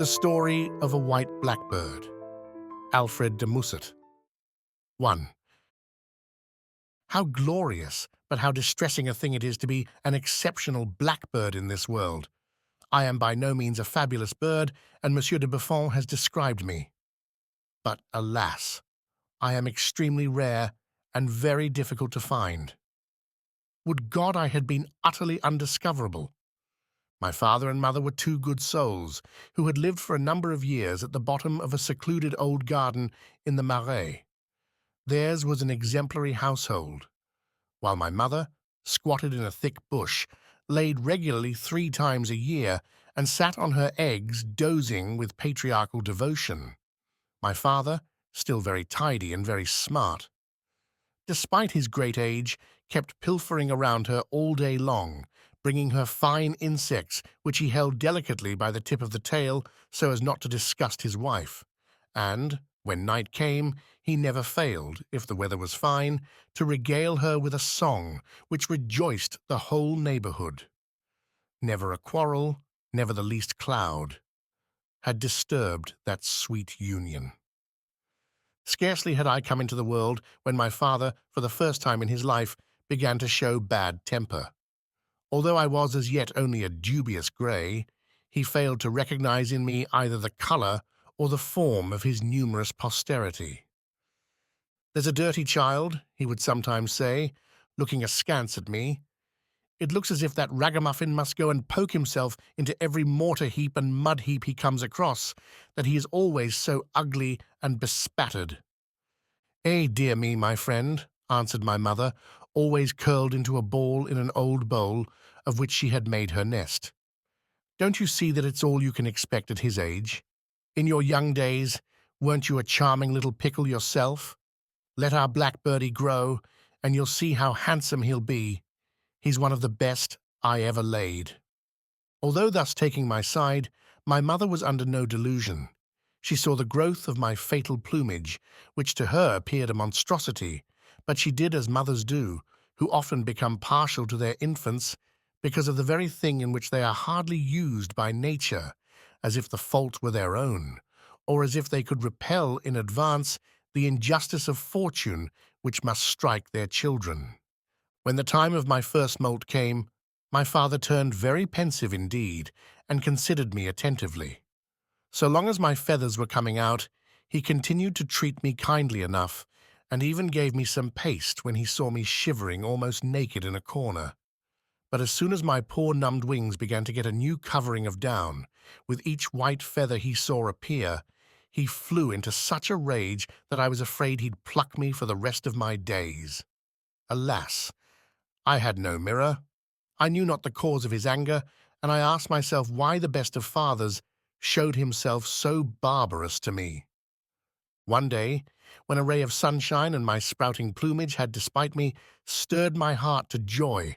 The Story of a White Blackbird, Alfred de Muset. 1. How glorious, but how distressing a thing it is to be an exceptional blackbird in this world. I am by no means a fabulous bird, and Monsieur de Buffon has described me. But alas, I am extremely rare and very difficult to find. Would God I had been utterly undiscoverable. My father and mother were two good souls who had lived for a number of years at the bottom of a secluded old garden in the Marais. Theirs was an exemplary household, while my mother, squatted in a thick bush, laid regularly 3 times a year and sat on her eggs dozing with patriarchal devotion. My father, still very tidy and very smart, despite his great age, kept pilfering around her all day long, bringing her fine insects which he held delicately by the tip of the tail so as not to disgust his wife. And, when night came, he never failed, if the weather was fine, to regale her with a song which rejoiced the whole neighborhood. Never a quarrel, never the least cloud, had disturbed that sweet union. Scarcely had I come into the world when my father, for the first time in his life, began to show bad temper. Although I was as yet only a dubious grey, he failed to recognize in me either the colour or the form of his numerous posterity. "There's a dirty child," he would sometimes say, looking askance at me. "It looks as if that ragamuffin must go and poke himself into every mortar heap and mud heap he comes across, that he is always so ugly and bespattered." "Eh, dear me, my friend," answered my mother, always curled into a ball in an old bowl of which she had made her nest. "Don't you see that it's all you can expect at his age? In your young days, weren't you a charming little pickle yourself? Let our blackbirdie grow, and you'll see how handsome he'll be. He's one of the best I ever laid." Although thus taking my side, my mother was under no delusion. She saw the growth of my fatal plumage, which to her appeared a monstrosity, but she did as mothers do, who often become partial to their infants because of the very thing in which they are hardly used by nature, as if the fault were their own, or as if they could repel in advance the injustice of fortune which must strike their children. When the time of my first moult came, my father turned very pensive indeed, and considered me attentively. So long as my feathers were coming out, he continued to treat me kindly enough, and even gave me some paste when he saw me shivering almost naked in a corner. But as soon as my poor numbed wings began to get a new covering of down, with each white feather he saw appear, he flew into such a rage that I was afraid he'd pluck me for the rest of my days. Alas, I had no mirror. I knew not the cause of his anger, and I asked myself why the best of fathers showed himself so barbarous to me. One day, when a ray of sunshine and my sprouting plumage had, despite me, stirred my heart to joy,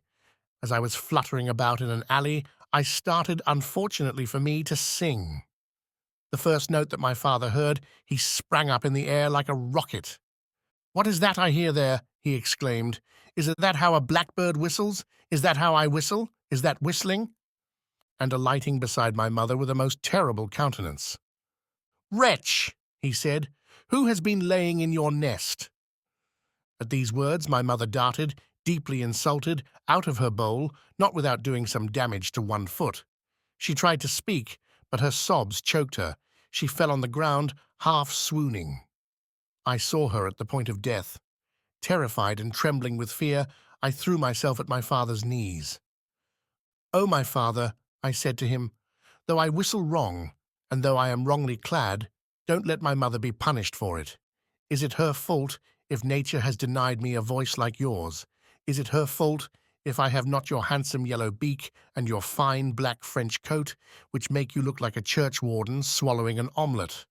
as I was fluttering about in an alley, I started, unfortunately for me, to sing. The first note that my father heard, he sprang up in the air like a rocket. "What is that I hear there?" he exclaimed. "Is that how a blackbird whistles? Is that how I whistle? Is that whistling?" And alighting beside my mother with a most terrible countenance. "Wretch," he said, "who has been laying in your nest?" At these words my mother darted, deeply insulted, out of her bowl, not without doing some damage to one foot. She tried to speak, but her sobs choked her. She fell on the ground, half swooning. I saw her at the point of death. Terrified and trembling with fear, I threw myself at my father's knees. "Oh, my father," I said to him, "though I whistle wrong, and though I am wrongly clad, don't let my mother be punished for it. Is it her fault if nature has denied me a voice like yours? Is it her fault if I have not your handsome yellow beak and your fine black French coat, which make you look like a churchwarden swallowing an omelette?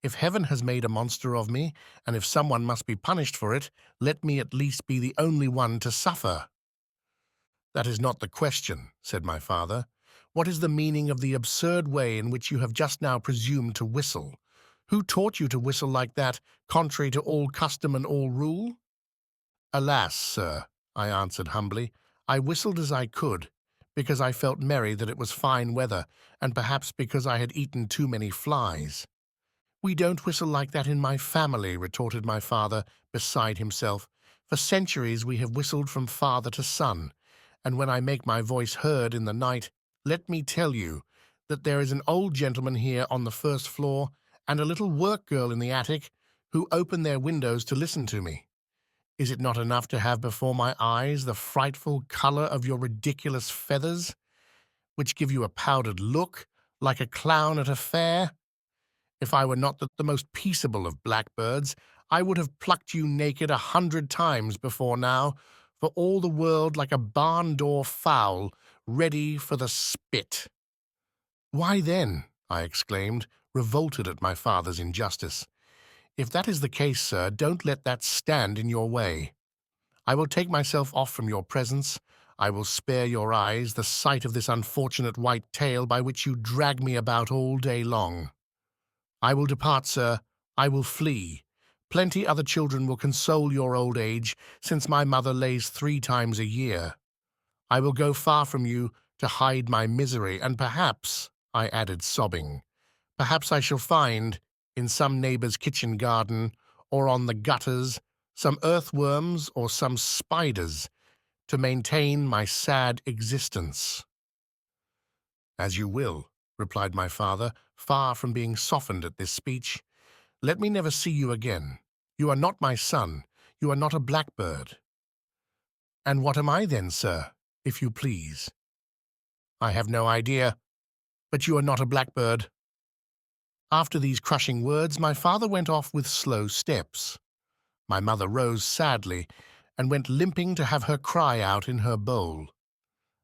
If heaven has made a monster of me, and if someone must be punished for it, let me at least be the only one to suffer." "That is not the question," said my father. "What is the meaning of the absurd way in which you have just now presumed to whistle? Who taught you to whistle like that, contrary to all custom and all rule?" "Alas, sir," I answered humbly, "I whistled as I could, because I felt merry that it was fine weather, and perhaps because I had eaten too many flies. "We don't whistle like that in my family," retorted my father, beside himself. "For centuries we have whistled from father to son, and when I make my voice heard in the night, let me tell you that there is an old gentleman here on the first floor and a little work girl in the attic who open their windows to listen to me. Is it not enough to have before my eyes the frightful color of your ridiculous feathers, which give you a powdered look, like a clown at a fair? If I were not the most peaceable of blackbirds, I would have plucked you naked 100 times before now, for all the world like a barn-door fowl, ready for the spit." "Why then," I exclaimed, revolted at my father's injustice, "if that is the case, sir, don't let that stand in your way. I will take myself off from your presence. I will spare your eyes the sight of this unfortunate white tail by which you drag me about all day long. I will depart, sir. I will flee. Plenty other children will console your old age, since my mother lays 3 times a year. I will go far from you to hide my misery, and perhaps," I added, sobbing, "perhaps I shall find, in some neighbor's kitchen garden, or on the gutters, some earthworms or some spiders to maintain my sad existence." "As you will," replied my father, far from being softened at this speech. "Let me never see you again. You are not my son. You are not a blackbird." "And what am I then, sir, if you please?" "I have no idea, but you are not a blackbird." After these crushing words, my father went off with slow steps. My mother rose sadly and went limping to have her cry out in her bowl.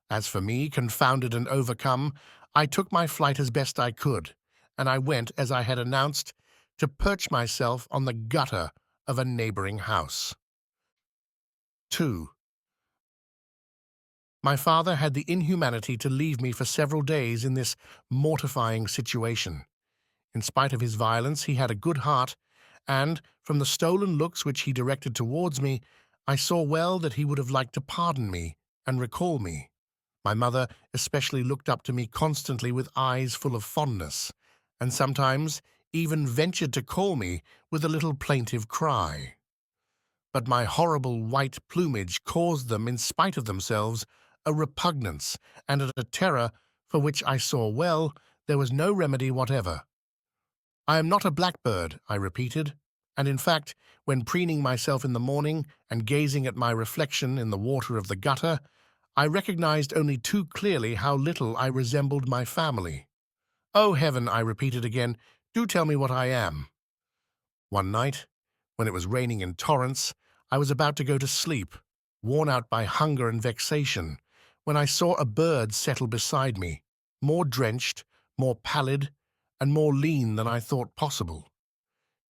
As for me, confounded and overcome, I took my flight as best I could, and I went, as I had announced, to perch myself on the gutter of a neighboring house. 2. My father had the inhumanity to leave me for several days in this mortifying situation. In spite of his violence, he had a good heart, and, from the stolen looks which he directed towards me, I saw well that he would have liked to pardon me and recall me. My mother especially looked up to me constantly with eyes full of fondness, and sometimes even ventured to call me with a little plaintive cry. But my horrible white plumage caused them, in spite of themselves, a repugnance and a terror for which I saw well there was no remedy whatever. "I am not a blackbird," I repeated, and in fact, when preening myself in the morning and gazing at my reflection in the water of the gutter, I recognized only too clearly how little I resembled my family. "Oh, heaven," I repeated again, "do tell me what I am." One night, when it was raining in torrents, I was about to go to sleep, worn out by hunger and vexation, when I saw a bird settle beside me, more drenched, more pallid, and more lean than I thought possible.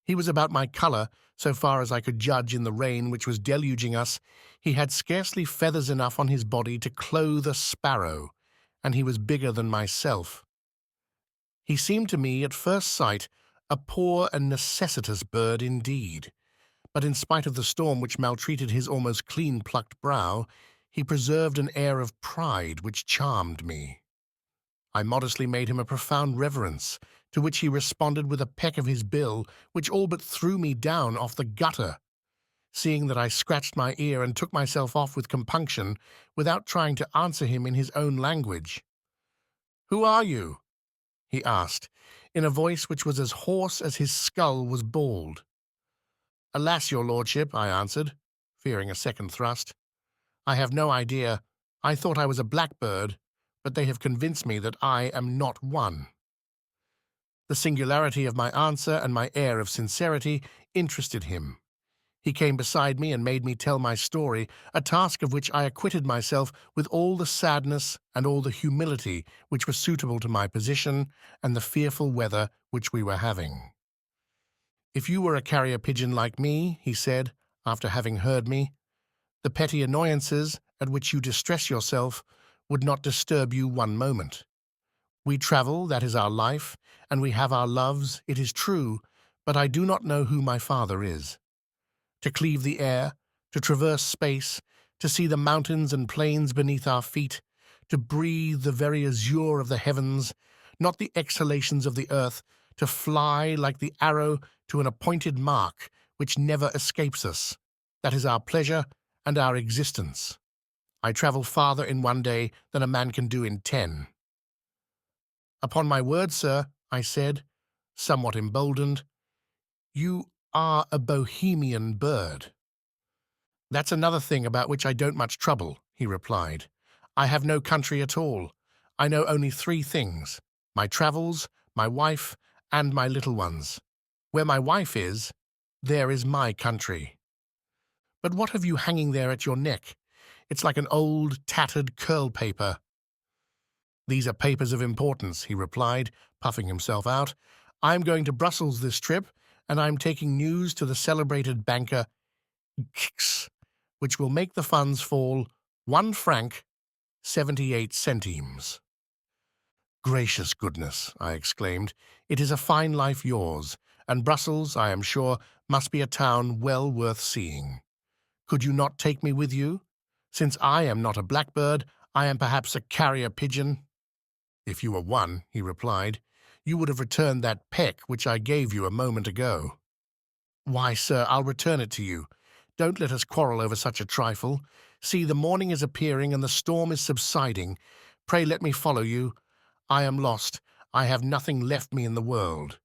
He was about my color, so far as I could judge in the rain which was deluging us. He had scarcely feathers enough on his body to clothe a sparrow, and he was bigger than myself. He seemed to me, at first sight, a poor and necessitous bird indeed, but in spite of the storm which maltreated his almost clean-plucked brow, he preserved an air of pride which charmed me. I modestly made him a profound reverence, to which he responded with a peck of his bill, which all but threw me down off the gutter. Seeing that I scratched my ear and took myself off with compunction, without trying to answer him in his own language. "Who are you?" he asked, in a voice which was as hoarse as his skull was bald. "Alas, your lordship," I answered, fearing a second thrust, "I have no idea. I thought I was a blackbird, but they have convinced me that I am not one." The singularity of my answer and my air of sincerity interested him. He came beside me and made me tell my story, a task of which I acquitted myself with all the sadness and all the humility which were suitable to my position and the fearful weather which we were having. "If you were a carrier pigeon like me," he said, after having heard me, "the petty annoyances at which you distress yourself would not disturb you one moment. We travel, that is our life, and we have our loves, it is true, but I do not know who my father is. To cleave the air, to traverse space, to see the mountains and plains beneath our feet, to breathe the very azure of the heavens, not the exhalations of the earth, to fly like the arrow to an appointed mark which never escapes us. That is our pleasure and our existence. I travel farther in one day than a man can do in 10. Upon my word, sir, I said, somewhat emboldened, you are a bohemian bird. That's another thing about which I don't much trouble, he replied. I have no country at all. I know only 3 things: my travels, my wife, and my little ones. Where my wife is, there is my country. But what have you hanging there at your neck? It's like an old, tattered curl paper. These are papers of importance, he replied, puffing himself out. I'm going to Brussels this trip, and I'm taking news to the celebrated banker X, which will make the funds fall 1 franc 78 centimes. Gracious goodness, I exclaimed, it is a fine life yours, and Brussels, I am sure, must be a town well worth seeing. Could you not take me with you? Since I am not a blackbird, I am perhaps a carrier pigeon. If you were one, he replied, you would have returned that peck which I gave you a moment ago. Why, sir, I'll return it to you. Don't let us quarrel over such a trifle. See, the morning is appearing and the storm is subsiding. Pray let me follow you. I am lost. I have nothing left me in the world.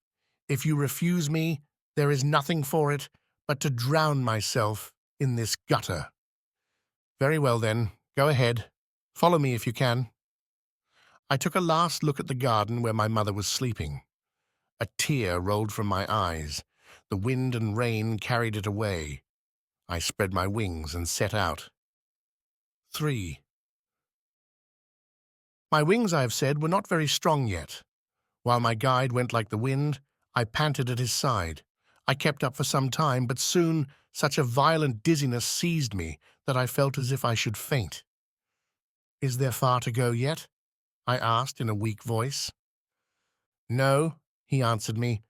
If you refuse me, there is nothing for it but to drown myself in this gutter. Very well, then. Go ahead. Follow me if you can. I took a last look at the garden where my mother was sleeping. A tear rolled from my eyes. The wind and rain carried it away. I spread my wings and set out. 3. My wings, I have said, were not very strong yet. While my guide went like the wind, I panted at his side. I kept up for some time, but soon such a violent dizziness seized me that I felt as if I should faint. Is there far to go yet? I asked in a weak voice. No, he answered me.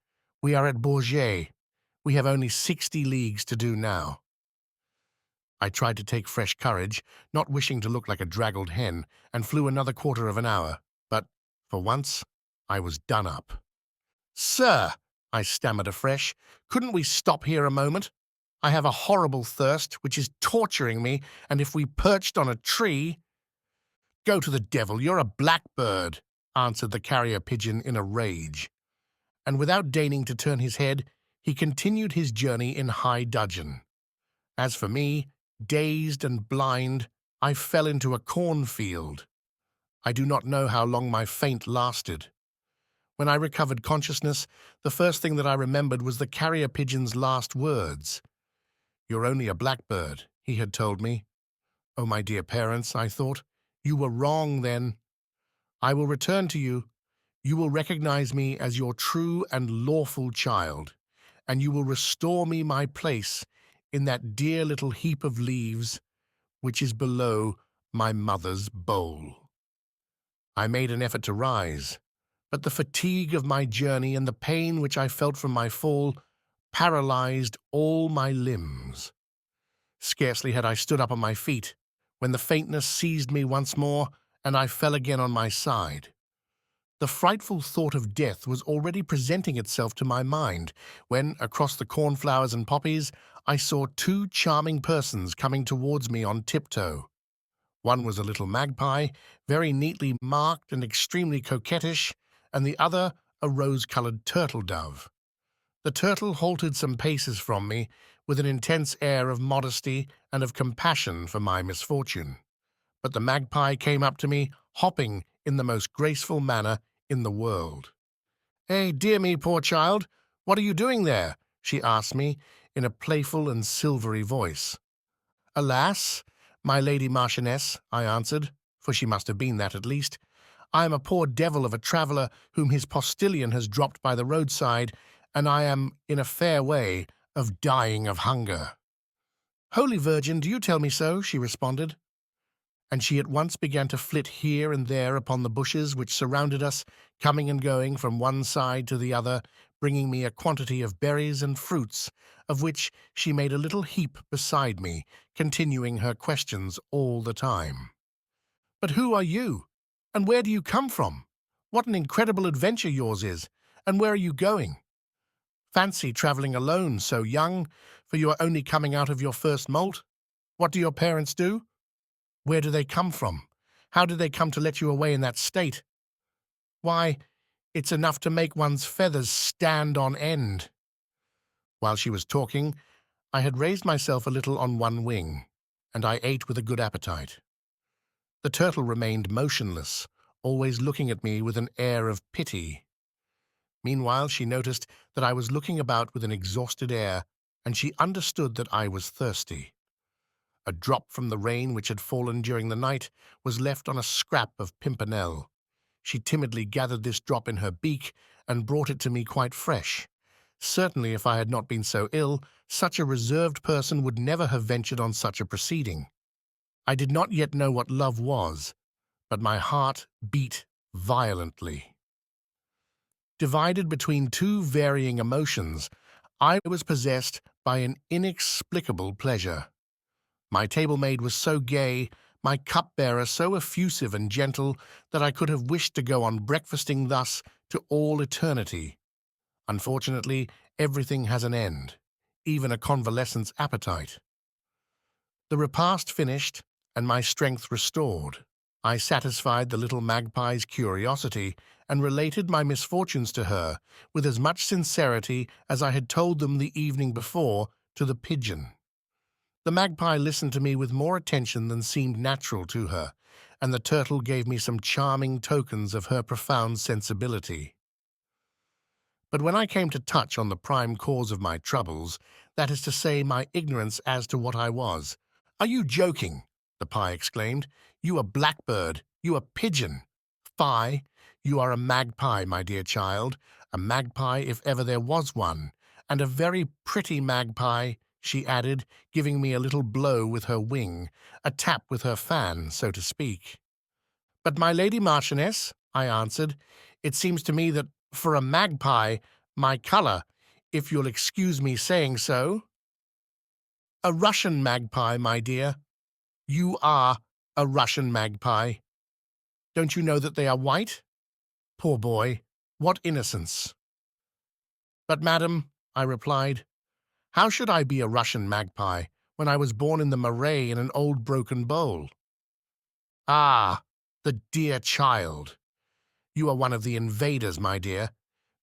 We are at Bourget. We have only 60 leagues to do now. I tried to take fresh courage, not wishing to look like a draggled hen, and flew another quarter of an hour, but, for once, I was done up. Sir, I stammered afresh, couldn't we stop here a moment? I have a horrible thirst, which is torturing me, and if we perched on a tree— Go to the devil, you're a blackbird, answered the carrier pigeon in a rage. And without deigning to turn his head, he continued his journey in high dudgeon. As for me, dazed and blind, I fell into a cornfield. I do not know how long my faint lasted. When I recovered consciousness, the first thing that I remembered was the carrier pigeon's last words. You're only a blackbird, he had told me. Oh, my dear parents, I thought, you were wrong then. I will return to you. You will recognize me as your true and lawful child, and you will restore me my place in that dear little heap of leaves which is below my mother's bowl. I made an effort to rise, but the fatigue of my journey and the pain which I felt from my fall paralyzed all my limbs. Scarcely had I stood up on my feet when the faintness seized me once more, and I fell again on my side. The frightful thought of death was already presenting itself to my mind when, across the cornflowers and poppies, I saw 2 charming persons coming towards me on tiptoe. One was a little magpie, very neatly marked and extremely coquettish, and the other a rose-colored turtle-dove. The turtle halted some paces from me, with an intense air of modesty and of compassion for my misfortune. But the magpie came up to me, hopping in the most graceful manner in the world. "Eh, dear me, poor child, what are you doing there?" she asked me in a playful and silvery voice. "Alas, my lady Marchioness," I answered, for she must have been that at least, "I am a poor devil of a traveller whom his postilion has dropped by the roadside, and I am in a fair way of dying of hunger." "Holy Virgin, do you tell me so?" she responded. And she at once began to flit here and there upon the bushes which surrounded us, coming and going from one side to the other, bringing me a quantity of berries and fruits, of which she made a little heap beside me, continuing her questions all the time. "But who are you?" And where do you come from? What an incredible adventure yours is. And where are you going? Fancy traveling alone so young, for you are only coming out of your first molt. What do your parents do? Where do they come from? How did they come to let you away in that state? Why, it's enough to make one's feathers stand on end. While she was talking, I had raised myself a little on one wing, and I ate with a good appetite. The turtle remained motionless, always looking at me with an air of pity. Meanwhile, she noticed that I was looking about with an exhausted air, and she understood that I was thirsty. A drop from the rain which had fallen during the night was left on a scrap of pimpernel. She timidly gathered this drop in her beak and brought it to me quite fresh. Certainly, if I had not been so ill, such a reserved person would never have ventured on such a proceeding. I did not yet know what love was, but my heart beat violently. Divided between two varying emotions, I was possessed by an inexplicable pleasure. My table-maid was so gay, my cupbearer so effusive and gentle, that I could have wished to go on breakfasting thus to all eternity. Unfortunately, everything has an end, even a convalescent's appetite. The repast finished, and my strength restored. I satisfied the little magpie's curiosity and related my misfortunes to her with as much sincerity as I had told them the evening before to the pigeon. The magpie listened to me with more attention than seemed natural to her, and the turtle gave me some charming tokens of her profound sensibility. But when I came to touch on the prime cause of my troubles, that is to say, my ignorance as to what I was. "Are you joking?" the pie exclaimed. "You a blackbird, you a pigeon. Fie, you are a magpie, my dear child, a magpie if ever there was one, and a very pretty magpie," she added, giving me a little blow with her wing, a tap with her fan, so to speak. "But, my lady Marchioness," I answered, "it seems to me that, for a magpie, my colour, if you'll excuse me saying so—" "A Russian magpie, my dear. You are a Russian magpie. Don't you know that they are white? Poor boy, what innocence!" "But, madam," I replied, "how should I be a Russian magpie when I was born in the Marais in an old broken bowl?" "Ah, the dear child! You are one of the invaders, my dear.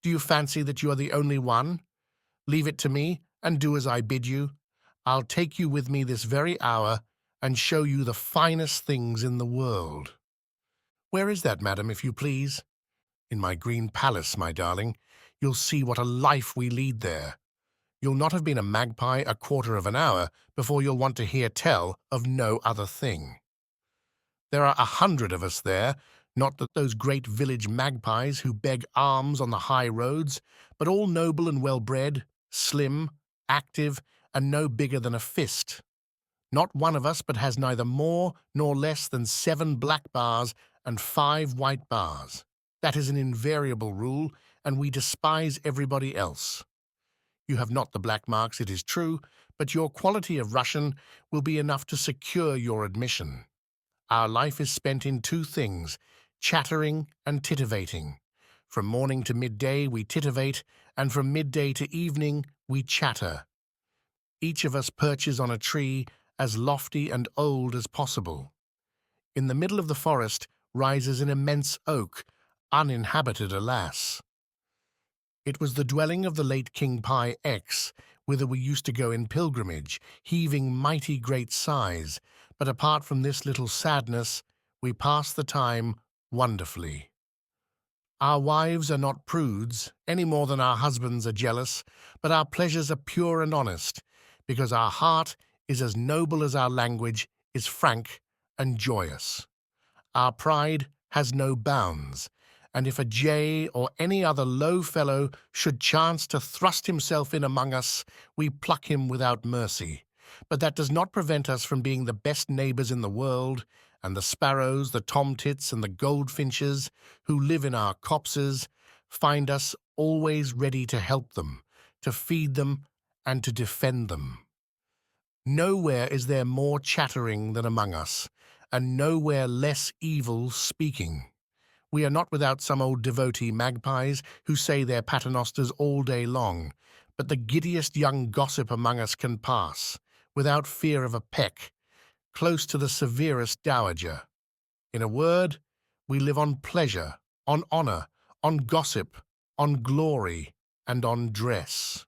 Do you fancy that you are the only one? Leave it to me, and do as I bid you. I'll take you with me this very hour and show you the finest things in the world." "Where is that, madam, if you please?" "In my green palace, my darling. You'll see what a life we lead there. You'll not have been a magpie a quarter of an hour before you'll want to hear tell of no other thing. There are 100 of us there, not that those great village magpies who beg alms on the high roads, but all noble and well-bred, slim, active, and no bigger than a fist. Not one of us but has neither more nor less than 7 black bars and 5 white bars. That is an invariable rule, and we despise everybody else. You have not the black marks, it is true, but your quality of Russian will be enough to secure your admission. Our life is spent in 2 things, chattering and titivating. From morning to midday we titivate, and from midday to evening we chatter. Each of us perches on a tree as lofty and old as possible. In the middle of the forest rises an immense oak, uninhabited, alas. It was the dwelling of the late King Pi X, whither we used to go in pilgrimage, heaving mighty great sighs, but apart from this little sadness, we pass the time wonderfully. Our wives are not prudes, any more than our husbands are jealous, but our pleasures are pure and honest, because our heart is as noble as our language is frank and joyous. Our pride has no bounds, and if a jay or any other low fellow should chance to thrust himself in among us, we pluck him without mercy. But that does not prevent us from being the best neighbours in the world, and the sparrows, the tomtits, and the goldfinches, who live in our copses, find us always ready to help them, to feed them, and to defend them. Nowhere is there more chattering than among us, and nowhere less evil speaking. We are not without some old devotee magpies who say their paternosters all day long, but the giddiest young gossip among us can pass, without fear of a peck, close to the severest dowager. In a word, we live on pleasure, on honour, on gossip, on glory, and on dress.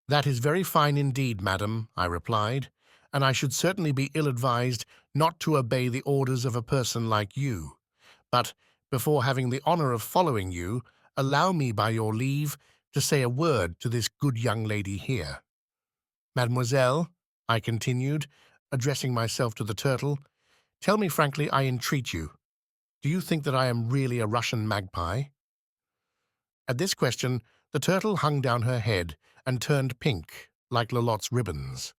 That is very fine indeed, madam, I replied, and I should certainly be ill-advised not to obey the orders of a person like you. But, before having the honour of following you, allow me, by your leave, to say a word to this good young lady here. Mademoiselle, I continued, addressing myself to the turtle, tell me frankly, I entreat you, do you think that I am really a Russian magpie? At this question, the turtle hung down her head and turned pink, like Lolot's ribbons.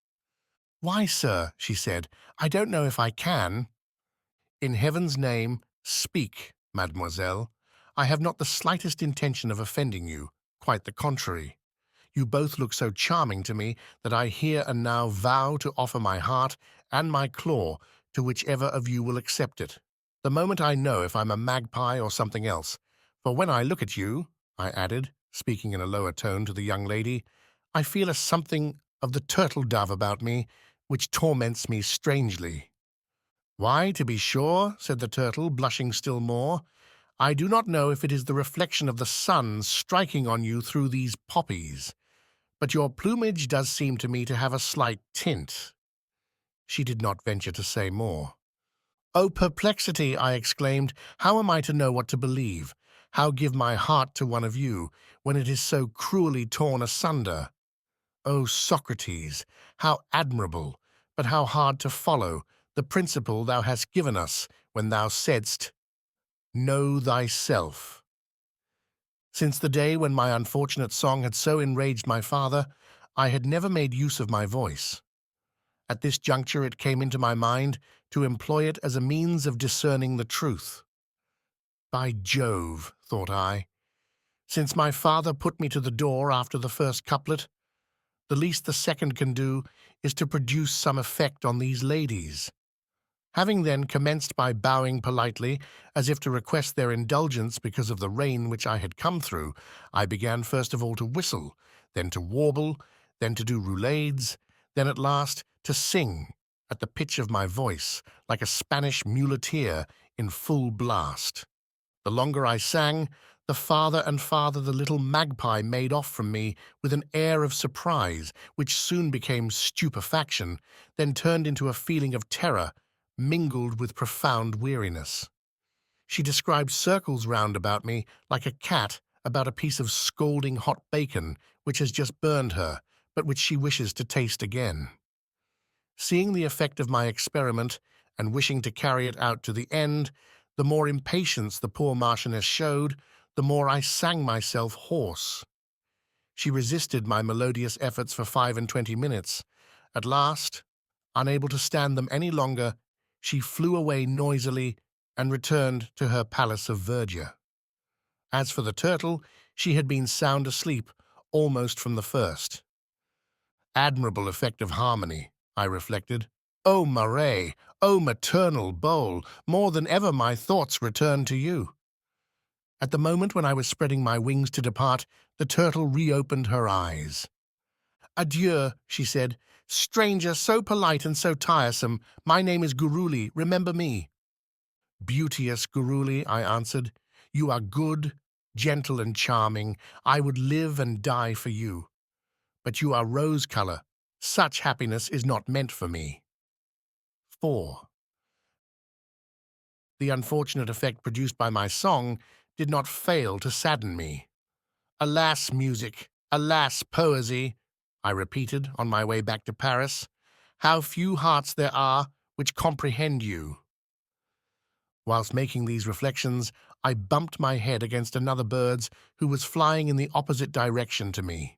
Why, sir, she said, I don't know if I can. In heaven's name, speak, mademoiselle. I have not the slightest intention of offending you, quite the contrary. You both look so charming to me that I here and now vow to offer my heart and my claw to whichever of you will accept it. The moment I know if I'm a magpie or something else. For when I look at you, I added, speaking in a lower tone to the young lady, I feel a something of the turtle-dove about me, which torments me strangely. Why, to be sure, said the turtle, blushing still more, I do not know if it is the reflection of the sun striking on you through these poppies, but your plumage does seem to me to have a slight tint. She did not venture to say more. Oh, perplexity, I exclaimed, how am I to know what to believe? How give my heart to one of you, when it is so cruelly torn asunder? O Socrates, how admirable, but how hard to follow, the principle thou hast given us when thou saidst, Know thyself. Since the day when my unfortunate song had so enraged my father, I had never made use of my voice. At this juncture it came into my mind to employ it as a means of discerning the truth. By Jove, thought I, since my father put me to the door after the first couplet, the least the second can do is to produce some effect on these ladies. Having then commenced by bowing politely, as if to request their indulgence because of the rain which I had come through, I began first of all to whistle, then to warble, then to do roulades, then at last to sing, at the pitch of my voice, like a Spanish muleteer in full blast. The longer I sang, the farther and farther the little magpie made off from me with an air of surprise, which soon became stupefaction, then turned into a feeling of terror, mingled with profound weariness. She described circles round about me like a cat about a piece of scalding hot bacon which has just burned her, but which she wishes to taste again. Seeing the effect of my experiment, and wishing to carry it out to the end, the more impatience the poor Marchioness showed, the more I sang myself hoarse. She resisted my melodious efforts for 25 minutes. At last, unable to stand them any longer, she flew away noisily and returned to her palace of verdure. As for the turtle, she had been sound asleep almost from the first. Admirable effect of harmony, I reflected. O Marais, O maternal bowl, more than ever my thoughts return to you. At the moment when I was spreading my wings to depart, the turtle reopened her eyes. Adieu, she said. Stranger, so polite and so tiresome, my name is Guruli, remember me. Beauteous Guruli, I answered, you are good, gentle and charming. I would live and die for you. But you are rose-color. Such happiness is not meant for me. 4. The unfortunate effect produced by my song did not fail to sadden me. Alas, music! Alas, poesy! I repeated on my way back to Paris. How few hearts there are which comprehend you. Whilst making these reflections, I bumped my head against another bird's who was flying in the opposite direction to me.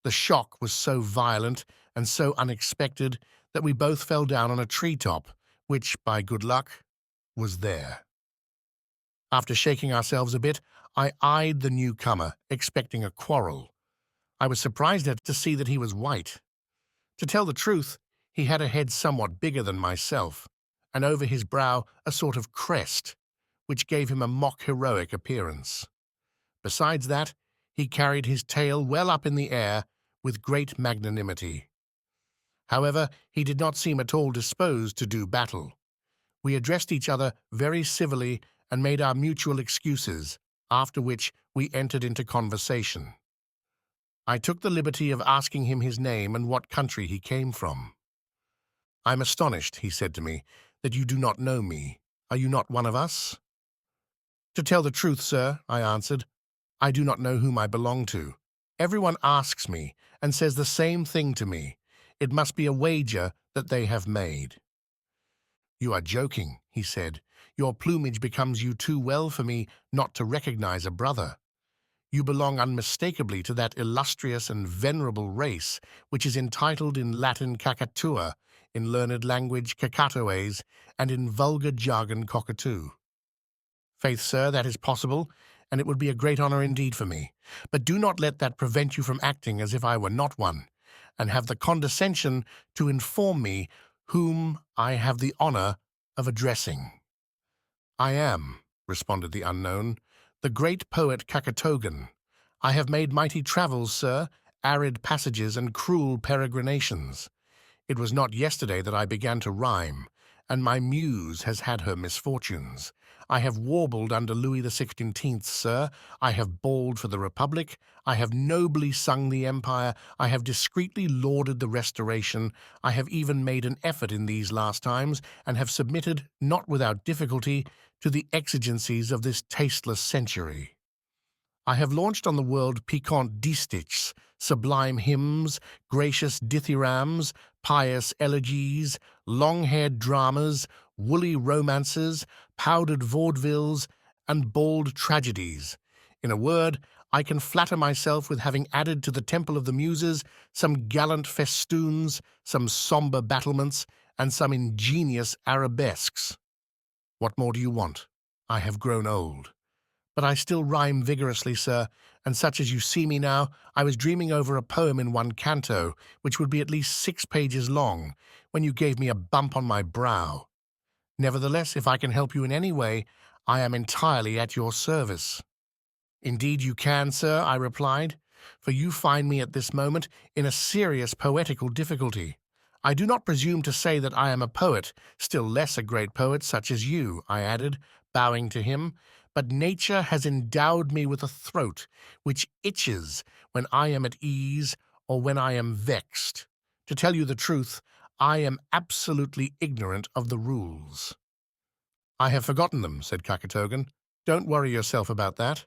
The shock was so violent and so unexpected that we both fell down on a treetop, which, by good luck, was there. After shaking ourselves a bit, I eyed the newcomer, expecting a quarrel. I was surprised to see that he was white. To tell the truth, he had a head somewhat bigger than myself, and over his brow a sort of crest, which gave him a mock-heroic appearance. Besides that, he carried his tail well up in the air with great magnanimity. However, he did not seem at all disposed to do battle. We addressed each other very civilly and made our mutual excuses, after which we entered into conversation. I took the liberty of asking him his name and what country he came from. "I'm astonished," he said to me, "that you do not know me. Are you not one of us?" "To tell the truth, sir," I answered, "I do not know whom I belong to. Everyone asks me and says the same thing to me. It must be a wager that they have made." "You are joking," he said. "Your plumage becomes you too well for me not to recognize a brother. You belong unmistakably to that illustrious and venerable race which is entitled in Latin cockatoo, in learned language cockatoes, and in vulgar jargon cockatoo." "Faith, sir, that is possible, and it would be a great honor indeed for me. But do not let that prevent you from acting as if I were not one, and have the condescension to inform me whom I have the honor of addressing." "I am," responded the unknown, "the great poet Cockatogan. I have made mighty travels, sir, arid passages and cruel peregrinations. It was not yesterday that I began to rhyme, and my muse has had her misfortunes. I have warbled under Louis XVI, sir. I have bawled for the Republic. I have nobly sung the Empire. I have discreetly lauded the Restoration. I have even made an effort in these last times, and have submitted, not without difficulty, to the exigencies of this tasteless century. I have launched on the world piquant distichs, sublime hymns, gracious dithyrambs, pious elegies, long-haired dramas, woolly romances, powdered vaudevilles, and bold tragedies. In a word, I can flatter myself with having added to the Temple of the Muses some gallant festoons, some sombre battlements, and some ingenious arabesques. What more do you want? I have grown old. But I still rhyme vigorously, sir, and such as you see me now, I was dreaming over a poem in one canto, which would be at least 6 pages long, when you gave me a bump on my brow. Nevertheless, if I can help you in any way, I am entirely at your service." "Indeed you can, sir," I replied, "for you find me at this moment in a serious poetical difficulty. I do not presume to say that I am a poet, still less a great poet such as you," I added, bowing to him, "but nature has endowed me with a throat which itches when I am at ease or when I am vexed. To tell you the truth, I am absolutely ignorant of the rules." "I have forgotten them," said Cockatogan. "Don't worry yourself about that."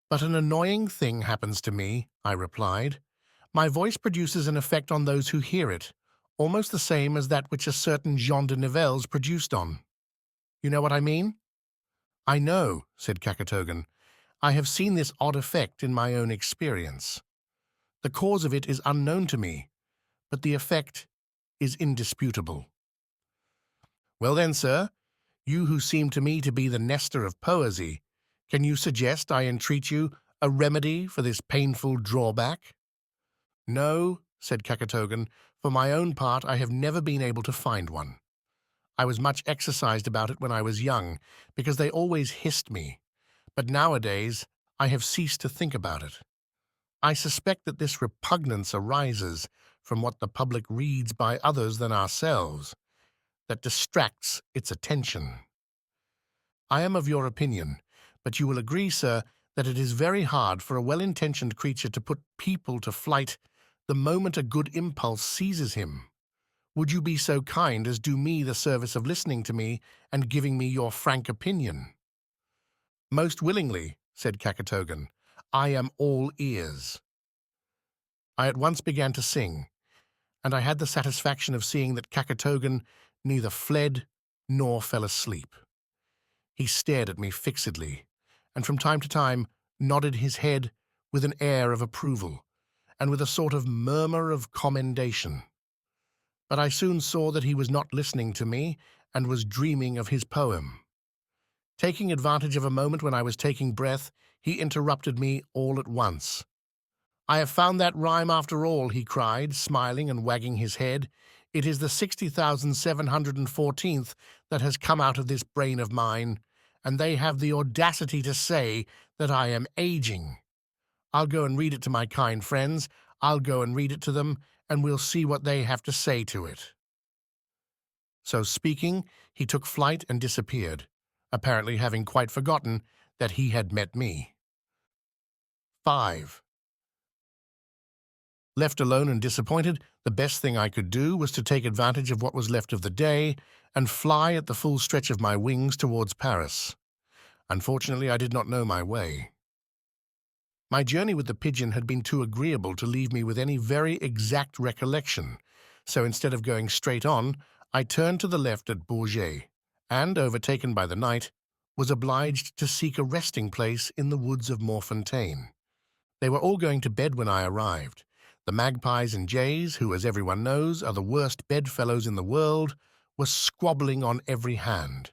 "But an annoying thing happens to me," I replied. "My voice produces an effect on those who hear it, almost the same as that which a certain Jean de Nivelle's produced on. You know what I mean?" "I know," said Cockatogan. "I have seen this odd effect in my own experience. The cause of it is unknown to me, but the effect is indisputable." "Well then, sir, you who seem to me to be the Nestor of poesy, can you suggest, I entreat you, a remedy for this painful drawback?" "No," said Cockatogan, "for my own part I have never been able to find one. I was much exercised about it when I was young, because they always hissed me, but nowadays I have ceased to think about it. I suspect that this repugnance arises from what the public reads by others than ourselves, that distracts its attention. I am of your opinion, but you will agree, sir, that it is very hard for a well-intentioned creature to put people to flight the moment a good impulse seizes him. Would you be so kind as do me the service of listening to me and giving me your frank opinion?" "Most willingly," said Cockatogan. "I am all ears." I at once began to sing, and I had the satisfaction of seeing that Cockatogan neither fled nor fell asleep. He stared at me fixedly, and from time to time nodded his head with an air of approval, and with a sort of murmur of commendation. But I soon saw that he was not listening to me, and was dreaming of his poem. Taking advantage of a moment when I was taking breath, he interrupted me all at once. "I have found that rhyme after all," he cried, smiling and wagging his head. "It is the 60,714th that has come out of this brain of mine, and they have the audacity to say that I am aging. I'll go and read it to my kind friends, I'll go and read it to them, and we'll see what they have to say to it." So speaking, he took flight and disappeared, apparently having quite forgotten that he had met me. 5. Left alone and disappointed, the best thing I could do was to take advantage of what was left of the day and fly at the full stretch of my wings towards Paris. Unfortunately, I did not know my way. My journey with the pigeon had been too agreeable to leave me with any very exact recollection, so instead of going straight on, I turned to the left at Bourget, and, overtaken by the night, was obliged to seek a resting place in the woods of Morfontaine. They were all going to bed when I arrived. The magpies and jays, who, as everyone knows, are the worst bedfellows in the world, were squabbling on every hand.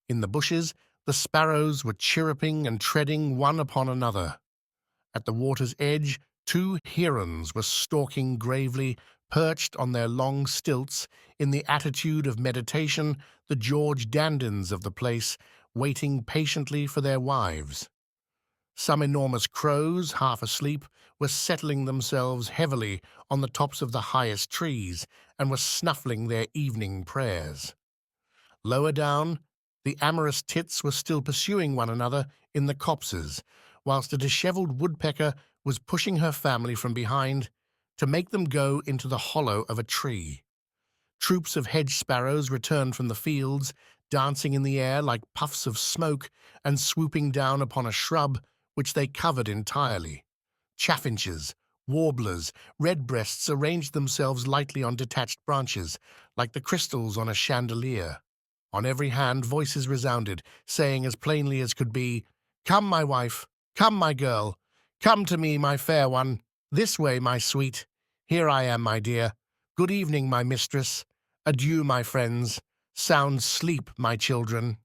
In the bushes, the sparrows were chirruping and treading one upon another. At the water's edge, 2 herons were stalking gravely, perched on their long stilts, in the attitude of meditation, the George Dandins of the place, waiting patiently for their wives. Some enormous crows, half asleep, were settling themselves heavily on the tops of the highest trees and were snuffling their evening prayers. Lower down, the amorous tits were still pursuing one another in the copses, whilst a dishevelled woodpecker was pushing her family from behind to make them go into the hollow of a tree. Troops of hedge sparrows returned from the fields, dancing in the air like puffs of smoke and swooping down upon a shrub which they covered entirely. Chaffinches, warblers, redbreasts arranged themselves lightly on detached branches, like the crystals on a chandelier. On every hand voices resounded, saying as plainly as could be, "Come, my wife, come, my girl, come to me, my fair one, this way, my sweet. Here I am, my dear. Good evening, my mistress. Adieu, my friends. Sound sleep, my children."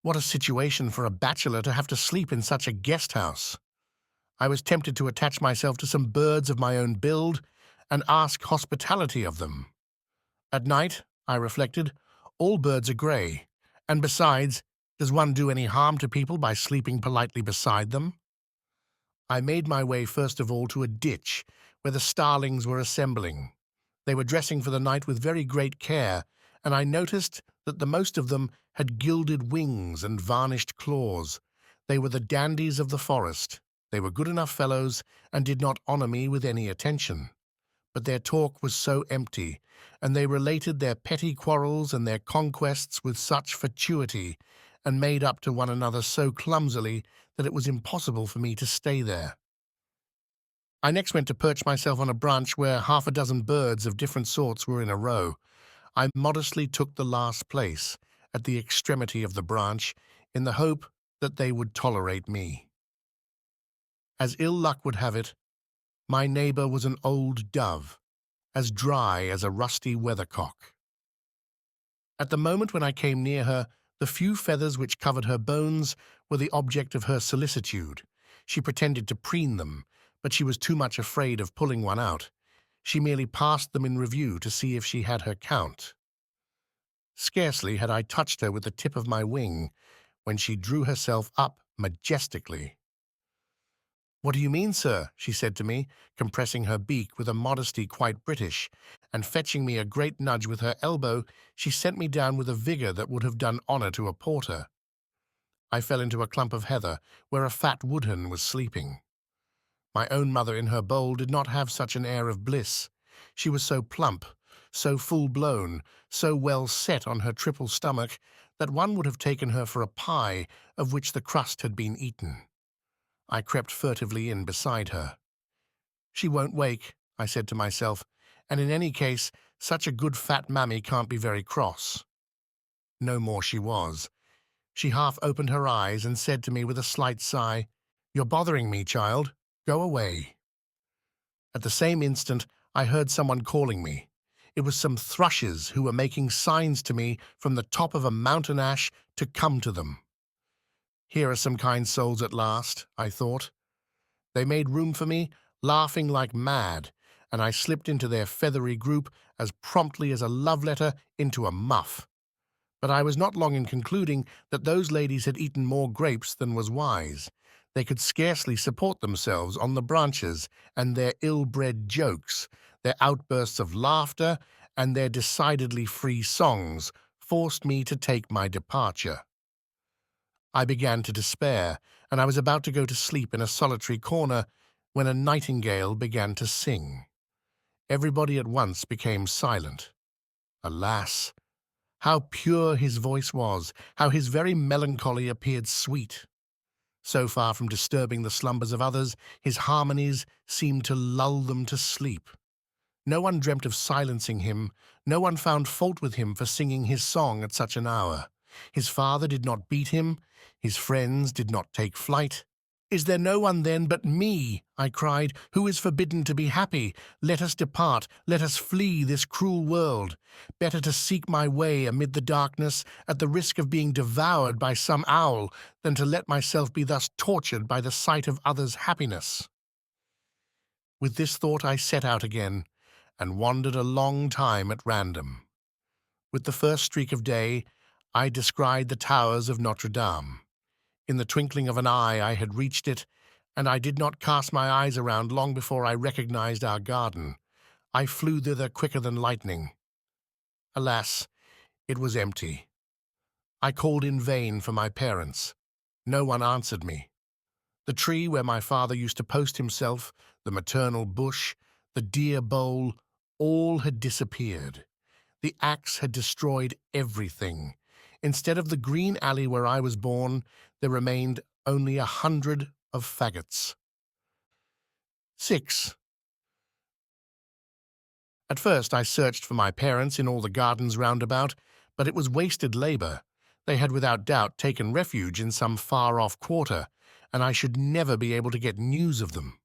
What a situation for a bachelor to have to sleep in such a guest house. I was tempted to attach myself to some birds of my own build and ask hospitality of them. At night, I reflected, all birds are grey, and besides, does one do any harm to people by sleeping politely beside them? I made my way first of all to a ditch where the starlings were assembling. They were dressing for the night with very great care, and I noticed that the most of them had gilded wings and varnished claws. They were the dandies of the forest. They were good enough fellows and did not honour me with any attention. But their talk was so empty, and they related their petty quarrels and their conquests with such fatuity, and made up to one another so clumsily that it was impossible for me to stay there. I next went to perch myself on a branch where 6 birds of different sorts were in a row. I modestly took the last place, at the extremity of the branch, in the hope that they would tolerate me. As ill luck would have it, my neighbour was an old dove, as dry as a rusty weathercock. At the moment when I came near her, the few feathers which covered her bones were the object of her solicitude. She pretended to preen them, but she was too much afraid of pulling one out. She merely passed them in review to see if she had her count. Scarcely had I touched her with the tip of my wing when she drew herself up majestically. "What do you mean, sir?" she said to me, compressing her beak with a modesty quite British, and fetching me a great nudge with her elbow, she sent me down with a vigour that would have done honour to a porter. I fell into a clump of heather where a fat woodhen was sleeping. My own mother in her bowl did not have such an air of bliss. She was so plump, so full-blown, so well set on her triple stomach, that one would have taken her for a pie of which the crust had been eaten. I crept furtively in beside her. "She won't wake," I said to myself, "and in any case, such a good fat mammy can't be very cross." No more she was. She half opened her eyes and said to me with a slight sigh, "You're bothering me, child. Go away." At the same instant, I heard someone calling me. It was some thrushes who were making signs to me from the top of a mountain ash to come to them. Here are some kind souls at last, I thought. They made room for me, laughing like mad, and I slipped into their feathery group as promptly as a love letter into a muff. but I was not long in concluding that those ladies had eaten more grapes than was wise. They could scarcely support themselves on the branches, and their ill-bred jokes, their outbursts of laughter, and their decidedly free songs forced me to take my departure. I began to despair, and I was about to go to sleep in a solitary corner when a nightingale began to sing. Everybody at once became silent. Alas, how pure his voice was, how his very melancholy appeared sweet. So far from disturbing the slumbers of others, his harmonies seemed to lull them to sleep. No one dreamt of silencing him, no one found fault with him for singing his song at such an hour. His father did not beat him, his friends did not take flight. "Is there no one then but me," I cried, "who is forbidden to be happy? Let us depart, let us flee this cruel world. Better to seek my way amid the darkness, at the risk of being devoured by some owl, than to let myself be thus tortured by the sight of others' happiness." With this thought I set out again, and wandered a long time at random. With the first streak of day, I descried the towers of Notre Dame. In the twinkling of an eye I had reached it, and I did not cast my eyes around long before I recognized our garden. I flew thither quicker than lightning. Alas, it was empty. I called in vain for my parents. No one answered me. The tree where my father used to post himself, the maternal bush, the deer bowl, all had disappeared. The axe had destroyed everything. Instead of the green alley where I was born, there remained only 100 of faggots. 6. At first I searched for my parents in all the gardens round about, but it was wasted labor. They had without doubt taken refuge in some far-off quarter, and I should never be able to get news of them.